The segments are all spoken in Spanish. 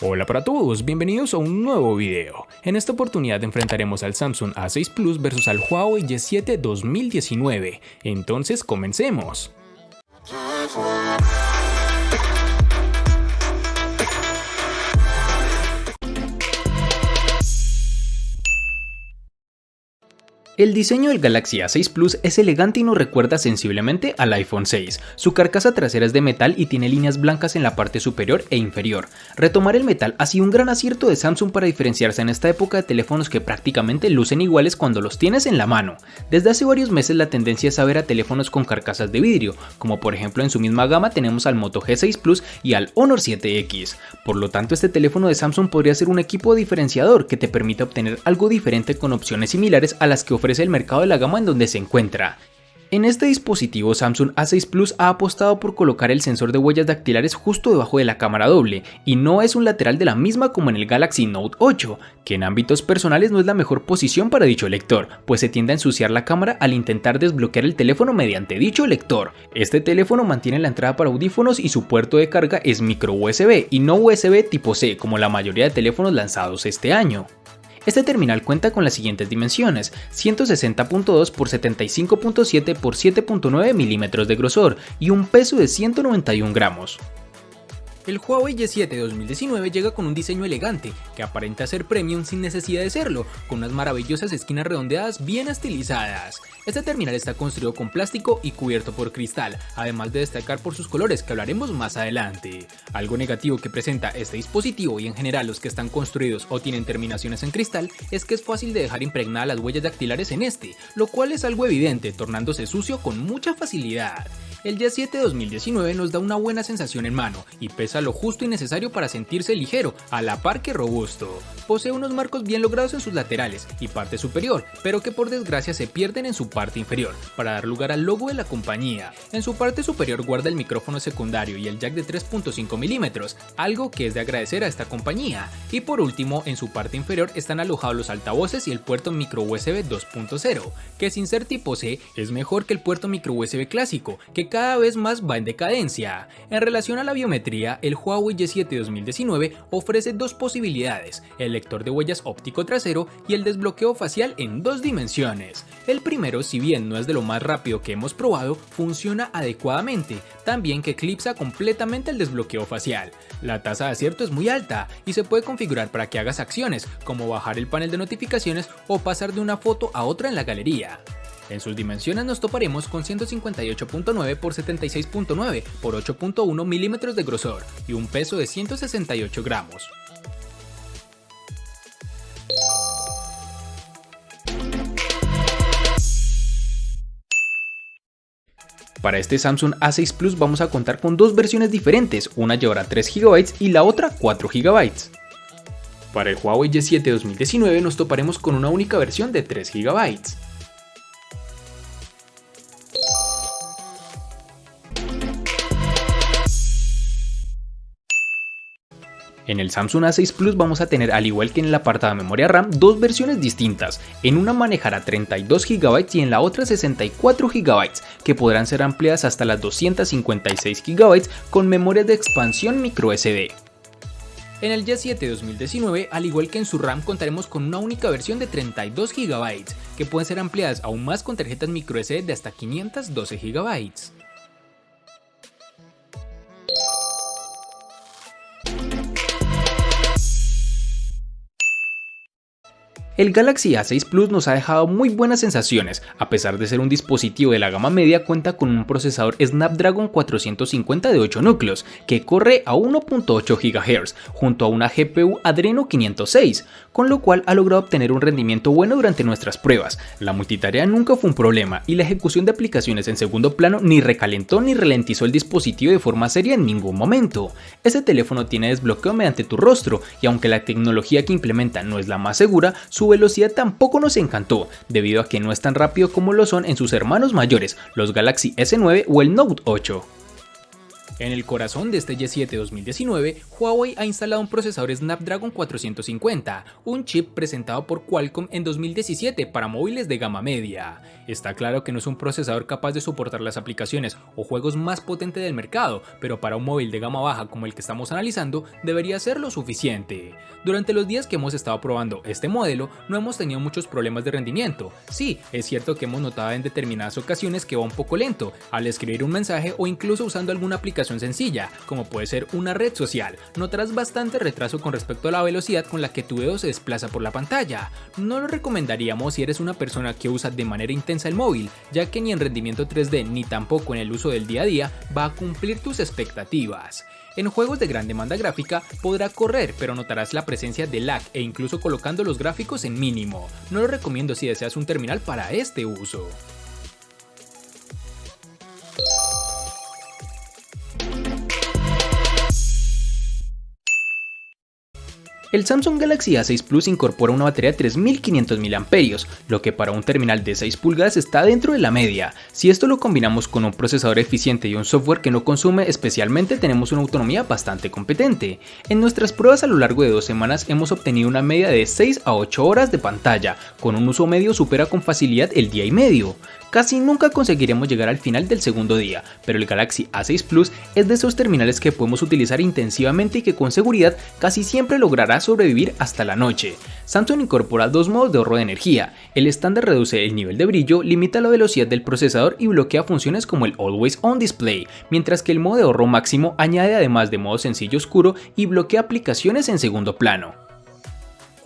Hola para todos, bienvenidos a un nuevo video. En esta oportunidad enfrentaremos al Samsung A6 Plus versus al Huawei Y7 2019. Entonces comencemos. El diseño del Galaxy A6 Plus es elegante y nos recuerda sensiblemente al iPhone 6. Su carcasa trasera es de metal y tiene líneas blancas en la parte superior e inferior. Retomar el metal ha sido un gran acierto de Samsung para diferenciarse en esta época de teléfonos que prácticamente lucen iguales cuando los tienes en la mano. Desde hace varios meses la tendencia es a ver a teléfonos con carcasas de vidrio, como por ejemplo en su misma gama tenemos al Moto G6 Plus y al Honor 7X. Por lo tanto, este teléfono de Samsung podría ser un equipo diferenciador que te permita obtener algo diferente con opciones similares a las que ofrece el mercado de la gama en donde se encuentra. En este dispositivo Samsung A6 Plus ha apostado por colocar el sensor de huellas dactilares justo debajo de la cámara doble, y no es un lateral de la misma como en el Galaxy Note 8, que en ámbitos personales no es la mejor posición para dicho lector, pues se tiende a ensuciar la cámara al intentar desbloquear el teléfono mediante dicho lector. Este teléfono mantiene la entrada para audífonos y su puerto de carga es micro USB y no USB tipo C como la mayoría de teléfonos lanzados este año. Este terminal cuenta con las siguientes dimensiones: 160.2 x 75.7 x 7.9 milímetros de grosor y un peso de 191 gramos. El Huawei Y7 2019 llega con un diseño elegante que aparenta ser premium sin necesidad de serlo, con unas maravillosas esquinas redondeadas bien estilizadas. Este terminal está construido con plástico y cubierto por cristal, además de destacar por sus colores que hablaremos más adelante. Algo negativo que presenta este dispositivo y en general los que están construidos o tienen terminaciones en cristal es que es fácil de dejar impregnadas las huellas dactilares en este, lo cual es algo evidente, tornándose sucio con mucha facilidad. El Y7 2019 nos da una buena sensación en mano y pesa lo justo y necesario para sentirse ligero, a la par que robusto. Posee unos marcos bien logrados en sus laterales y parte superior, pero que por desgracia se pierden en su parte inferior, para dar lugar al logo de la compañía. En su parte superior guarda el micrófono secundario y el jack de 3.5 milímetros, algo que es de agradecer a esta compañía. Y por último, en su parte inferior están alojados los altavoces y el puerto micro USB 2.0, que sin ser tipo C es mejor que el puerto micro USB clásico, que cada vez más va en decadencia. En relación a la biometría, el Huawei Y7 2019 ofrece dos posibilidades: el lector de huellas óptico trasero y el desbloqueo facial en 2 dimensiones. El primero, si bien no es de lo más rápido que hemos probado, funciona adecuadamente, también que eclipsa completamente el desbloqueo facial. La tasa de acierto es muy alta y se puede configurar para que hagas acciones como bajar el panel de notificaciones o pasar de una foto a otra en la galería. En sus dimensiones nos toparemos con 158.9 x 76.9 x 8.1 milímetros de grosor y un peso de 168 gramos. Para este Samsung A6 Plus vamos a contar con dos versiones diferentes, una llevará 3 GB y la otra 4 GB. Para el Huawei Y7 2019 nos toparemos con una única versión de 3 GB. En el Samsung A6 Plus vamos a tener, al igual que en el apartado de memoria RAM, dos versiones distintas. En una manejará 32 GB y en la otra 64 GB, que podrán ser ampliadas hasta las 256 GB con memorias de expansión microSD. En el Y7 2019, al igual que en su RAM, contaremos con una única versión de 32 GB, que pueden ser ampliadas aún más con tarjetas microSD de hasta 512 GB. El Galaxy A6 Plus nos ha dejado muy buenas sensaciones. A pesar de ser un dispositivo de la gama media, cuenta con un procesador Snapdragon 450 de 8 núcleos, que corre a 1.8 GHz, junto a una GPU Adreno 506, con lo cual ha logrado obtener un rendimiento bueno durante nuestras pruebas. La multitarea nunca fue un problema y la ejecución de aplicaciones en segundo plano ni recalentó ni ralentizó el dispositivo de forma seria en ningún momento. Este teléfono tiene desbloqueo mediante tu rostro y aunque la tecnología que implementa no es la más segura, su velocidad tampoco nos encantó, debido a que no es tan rápido como lo son en sus hermanos mayores, los Galaxy S9 o el Note 8. En el corazón de este Y7 2019, Huawei ha instalado un procesador Snapdragon 450, un chip presentado por Qualcomm en 2017 para móviles de gama media. Está claro que no es un procesador capaz de soportar las aplicaciones o juegos más potentes del mercado, pero para un móvil de gama baja como el que estamos analizando, debería ser lo suficiente. Durante los días que hemos estado probando este modelo, no hemos tenido muchos problemas de rendimiento. Sí, es cierto que hemos notado en determinadas ocasiones que va un poco lento al escribir un mensaje o incluso usando alguna aplicación sencilla, como puede ser una red social. Notarás bastante retraso con respecto a la velocidad con la que tu dedo se desplaza por la pantalla. No lo recomendaríamos si eres una persona que usa de manera intensa el móvil, ya que ni en rendimiento 3D ni tampoco en el uso del día a día va a cumplir tus expectativas. En juegos de gran demanda gráfica podrá correr, pero notarás la presencia de lag e incluso colocando los gráficos en mínimo. No lo recomiendo si deseas un terminal para este uso. El Samsung Galaxy A6 Plus incorpora una batería de 3500 mAh, lo que para un terminal de 6 pulgadas está dentro de la media. Si esto lo combinamos con un procesador eficiente y un software que no consume especialmente, tenemos una autonomía bastante competente. En nuestras pruebas a lo largo de 2 semanas hemos obtenido una media de 6 a 8 horas de pantalla, con un uso medio supera con facilidad el día y medio. Casi nunca conseguiremos llegar al final del segundo día, pero el Galaxy A6 Plus es de esos terminales que podemos utilizar intensivamente y que con seguridad casi siempre logrará sobrevivir hasta la noche. Samsung incorpora dos modos de ahorro de energía. El estándar reduce el nivel de brillo, limita la velocidad del procesador y bloquea funciones como el Always On Display, mientras que el modo de ahorro máximo añade además de modo sencillo oscuro y bloquea aplicaciones en segundo plano.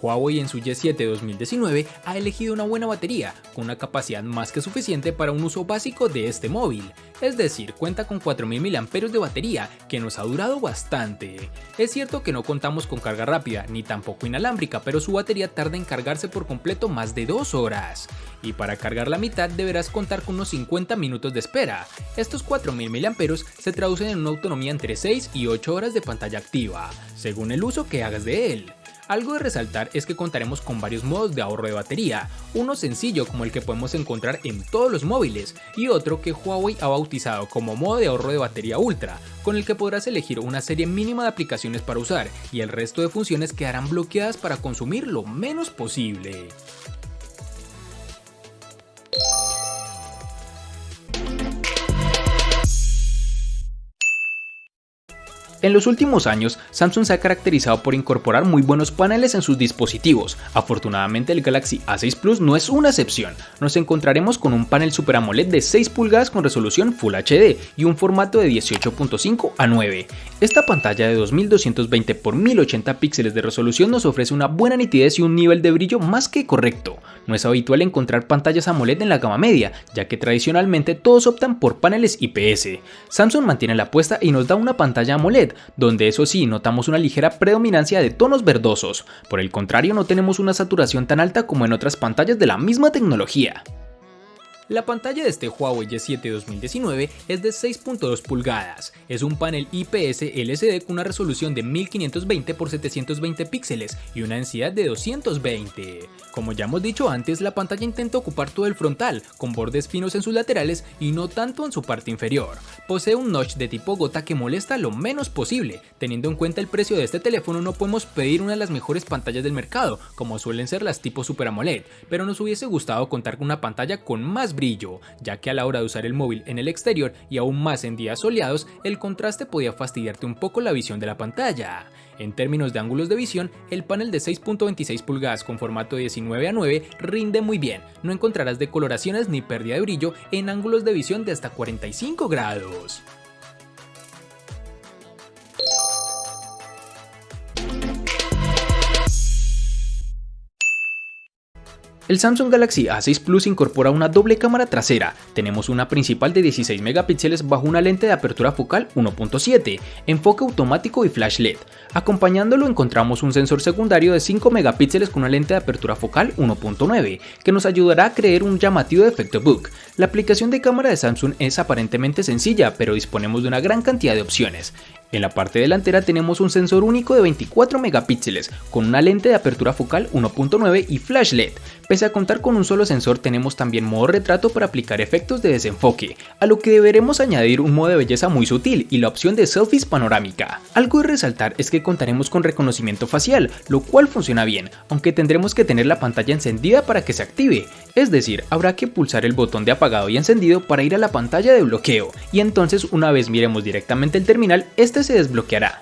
Huawei en su Y7 2019 ha elegido una buena batería, con una capacidad más que suficiente para un uso básico de este móvil, es decir, cuenta con 4000 mAh de batería, que nos ha durado bastante. Es cierto que no contamos con carga rápida, ni tampoco inalámbrica, pero su batería tarda en cargarse por completo más de 2 horas. Y para cargar la mitad deberás contar con unos 50 minutos de espera. Estos 4000 mAh se traducen en una autonomía entre 6 y 8 horas de pantalla activa, según el uso que hagas de él. Algo de resaltar es que contaremos con varios modos de ahorro de batería, uno sencillo como el que podemos encontrar en todos los móviles y otro que Huawei ha bautizado como modo de ahorro de batería ultra, con el que podrás elegir una serie mínima de aplicaciones para usar y el resto de funciones quedarán bloqueadas para consumir lo menos posible. En los últimos años, Samsung se ha caracterizado por incorporar muy buenos paneles en sus dispositivos. Afortunadamente, el Galaxy A6 Plus no es una excepción. Nos encontraremos con un panel Super AMOLED de 6 pulgadas con resolución Full HD y un formato de 18.5 a 9. Esta pantalla de 2220 x 1080 píxeles de resolución nos ofrece una buena nitidez y un nivel de brillo más que correcto. No es habitual encontrar pantallas AMOLED en la gama media, ya que tradicionalmente todos optan por paneles IPS. Samsung mantiene la apuesta y nos da una pantalla AMOLED, donde eso sí notamos una ligera predominancia de tonos verdosos. Por el contrario, no tenemos una saturación tan alta como en otras pantallas de la misma tecnología. La pantalla de este Huawei Y7 2019 es de 6.2 pulgadas, es un panel IPS LCD con una resolución de 1520 x 720 píxeles y una densidad de 220. Como ya hemos dicho antes, la pantalla intenta ocupar todo el frontal, con bordes finos en sus laterales y no tanto en su parte inferior. Posee un notch de tipo gota que molesta lo menos posible. Teniendo en cuenta el precio de este teléfono, no podemos pedir una de las mejores pantallas del mercado, como suelen ser las tipo Super AMOLED, pero nos hubiese gustado contar con una pantalla con más brillo, ya que a la hora de usar el móvil en el exterior y aún más en días soleados, el contraste podía fastidiarte un poco la visión de la pantalla. En términos de ángulos de visión, el panel de 6.26 pulgadas con formato 19 a 9 rinde muy bien, no encontrarás decoloraciones ni pérdida de brillo en ángulos de visión de hasta 45 grados. El Samsung Galaxy A6 Plus incorpora una doble cámara trasera. Tenemos una principal de 16 megapíxeles bajo una lente de apertura focal 1.7, enfoque automático y flash LED. Acompañándolo encontramos un sensor secundario de 5 megapíxeles con una lente de apertura focal 1.9, que nos ayudará a crear un llamativo efecto bokeh. La aplicación de cámara de Samsung es aparentemente sencilla, pero disponemos de una gran cantidad de opciones. En la parte delantera tenemos un sensor único de 24 megapíxeles, con una lente de apertura focal 1.9 y flash LED. Pese a contar con un solo sensor, tenemos también modo retrato para aplicar efectos de desenfoque, a lo que deberemos añadir un modo de belleza muy sutil y la opción de selfies panorámica. Algo de resaltar es que contaremos con reconocimiento facial, lo cual funciona bien, aunque tendremos que tener la pantalla encendida para que se active. Es decir, habrá que pulsar el botón de apagado y encendido para ir a la pantalla de bloqueo, y entonces una vez miremos directamente el terminal, este se desbloqueará.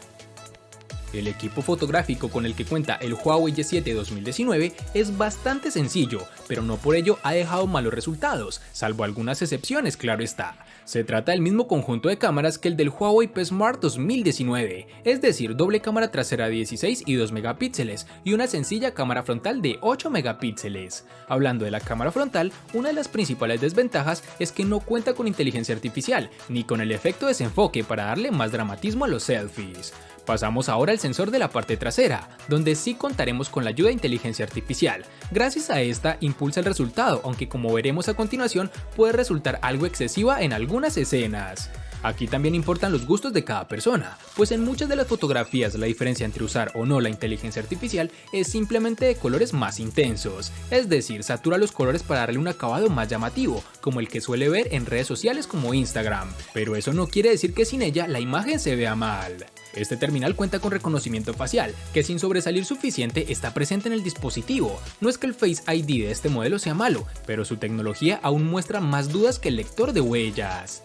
El equipo fotográfico con el que cuenta el Huawei Y7 2019 es bastante sencillo, pero no por ello ha dejado malos resultados, salvo algunas excepciones, claro está. Se trata del mismo conjunto de cámaras que el del Huawei P Smart 2019, es decir, doble cámara trasera de 16 y 2 megapíxeles y una sencilla cámara frontal de 8 megapíxeles. Hablando de la cámara frontal, una de las principales desventajas es que no cuenta con inteligencia artificial, ni con el efecto de desenfoque para darle más dramatismo a los selfies. Pasamos ahora al sensor de la parte trasera, donde sí contaremos con la ayuda de inteligencia artificial. Gracias a esta impulsa el resultado, aunque como veremos a continuación puede resultar algo excesiva en algunas escenas. Aquí también importan los gustos de cada persona, pues en muchas de las fotografías la diferencia entre usar o no la inteligencia artificial es simplemente de colores más intensos, es decir, satura los colores para darle un acabado más llamativo, como el que suele ver en redes sociales como Instagram, pero eso no quiere decir que sin ella la imagen se vea mal. Este terminal cuenta con reconocimiento facial, que sin sobresalir suficiente está presente en el dispositivo. No es que el Face ID de este modelo sea malo, pero su tecnología aún muestra más dudas que el lector de huellas.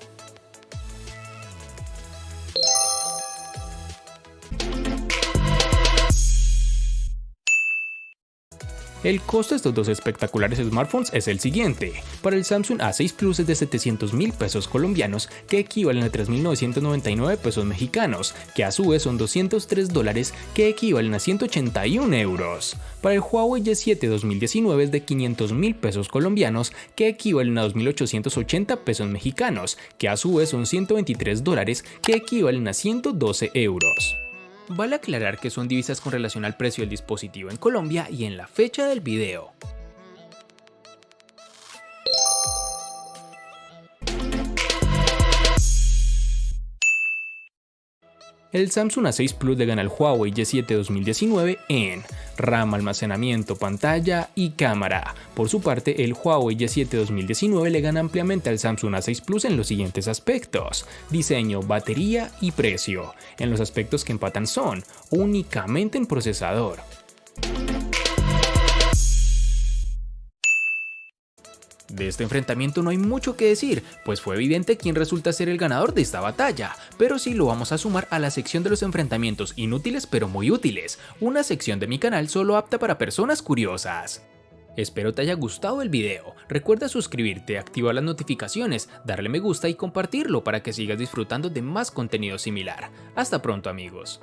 El costo de estos dos espectaculares smartphones es el siguiente. Para el Samsung A6 Plus es de 700.000 pesos colombianos, que equivalen a 3.999 pesos mexicanos, que a su vez son $203, que equivalen a 181 euros. Para el Huawei Y7 2019 es de 500.000 pesos colombianos, que equivalen a 2.880 pesos mexicanos, que a su vez son $123, que equivalen a 112 euros. Vale aclarar que son divisas con relación al precio del dispositivo en Colombia y en la fecha del video. El Samsung A6 Plus le gana al Huawei Y7 2019 en RAM, almacenamiento, pantalla y cámara. Por su parte, el Huawei Y7 2019 le gana ampliamente al Samsung A6 Plus en los siguientes aspectos: diseño, batería y precio. En los aspectos que empatan son únicamente en procesador. De este enfrentamiento no hay mucho que decir, pues fue evidente quién resulta ser el ganador de esta batalla, pero sí lo vamos a sumar a la sección de los enfrentamientos inútiles pero muy útiles, una sección de mi canal solo apta para personas curiosas. Espero te haya gustado el video, recuerda suscribirte, activar las notificaciones, darle me gusta y compartirlo para que sigas disfrutando de más contenido similar. Hasta pronto amigos.